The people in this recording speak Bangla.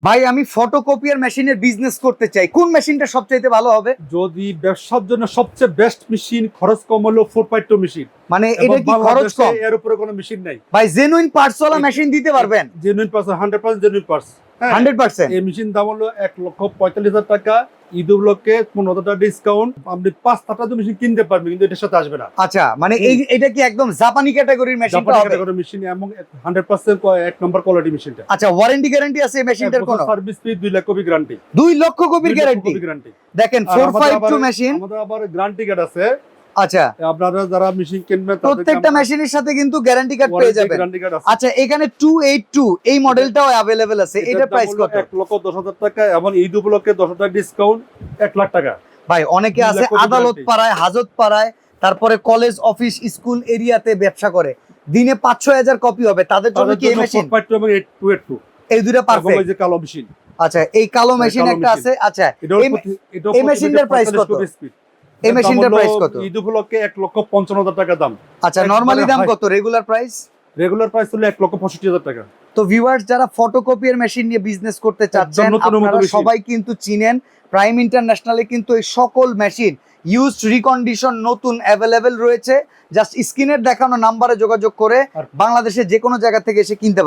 ভাই আমি ফটোকপিয়ার মেশিনের বিজনেস করতে চাই, কোন মেশিনটা সবচাইতে ভালো হবে? যদি ব্যবসার জন্য সবচেয়ে বেস্ট মেশিন, খরচ কম হলো 4.2 মেশিন। মানে এটা কি খরচ কম? এর উপরে কোনো মেশিন নাই ভাই জেনুইন পার্টস ওয়ালা মেশিন দিতে পারবেন? Genuine purse, 100% genuine purse. 100%। এই মেশিন দাম হলো 1,45,000 টাকা। ঈদ উপলক্ষে 15,000 টাকা ডিসকাউন্ট। আপনি 5-7টা মেশিন কিনতে পারবেন, কিন্তু এটার সাথে আসবে না। আচ্ছা, মানে এটা কি একদম জাপানি ক্যাটাগরির মেশিনটা জাপানি হবে? ক্যাটাগরি মেশিন এবং 100% এক নম্বর কোয়ালিটি মেশিনটা। আচ্ছা, ওয়ারেন্টি গ্যারান্টি আছে এই মেশিনটার কোনো? সার্ভিস ফি 2 লাখ কপি গ্যারান্টি। 2 লক্ষ কপির গ্যারান্টি? দেখেন 452 মেশিন। আমাদের আবার গ্যারান্টি কার্ড আছে। আচ্ছা, আপনারা যারা মেশিন কিনবেন প্রত্যেকটা মেশিনের সাথে কিন্তু গ্যারান্টি কার্ড পেয়ে যাবেন। গ্যারান্টি কার্ড আছে। আচ্ছা, এখানে 282 এই মডেলটাও अवेलेबल আছে, এটার প্রাইস কত? 1,10,000 টাকা এবং ঈদ উপলক্ষে 10,000 টাকা ডিসকাউন্ট, 1 লাখ টাকা। ভাই অনেকে আছে আদালত পাড়ায়, হাজত পাড়ায়, তারপরে কলেজ, অফিস, স্কুল এরিয়াতে ব্যবসা করে, দিনে 5-6 হাজার কপি হবে, তাদের জন্য কি এই মেশিন? 4.2 এবং 8.2 এই দুটো পারফেক্ট। এই যে কালো মেশিন, আচ্ছা, এই কালো মেশিন একটা আছে। আচ্ছা, এই মেশিনটার প্রাইস কত? এই মেশিনটার প্রাইস কত? ঈদ উপলক্ষে 1,55,000 টাকা দাম। আচ্ছা, নরমালি দাম কত? Regular price? রেগুলার প্রাইস হলো 1,65,000 টাকা। তো ভিউয়ার্স, যারা ফটোকপিয়ার মেশিন নিয়ে বিজনেস করতে চাচ্ছেন, নতুন আপনারা মেশিন। সবাই কিন্তু চিনেন, প্রাইম ইন্টারন্যাশনালে কিন্তু এই সকল মেশিন ইউজড, রিকন্ডিশন, নতুন অ্যাভেলেবেল রয়েছে। জাস্ট স্ক্রিনের দেখানো নাম্বারে যোগাযোগ করে বাংলাদেশের যে কোনো জায়গা থেকে এসে কিনতে পারেন।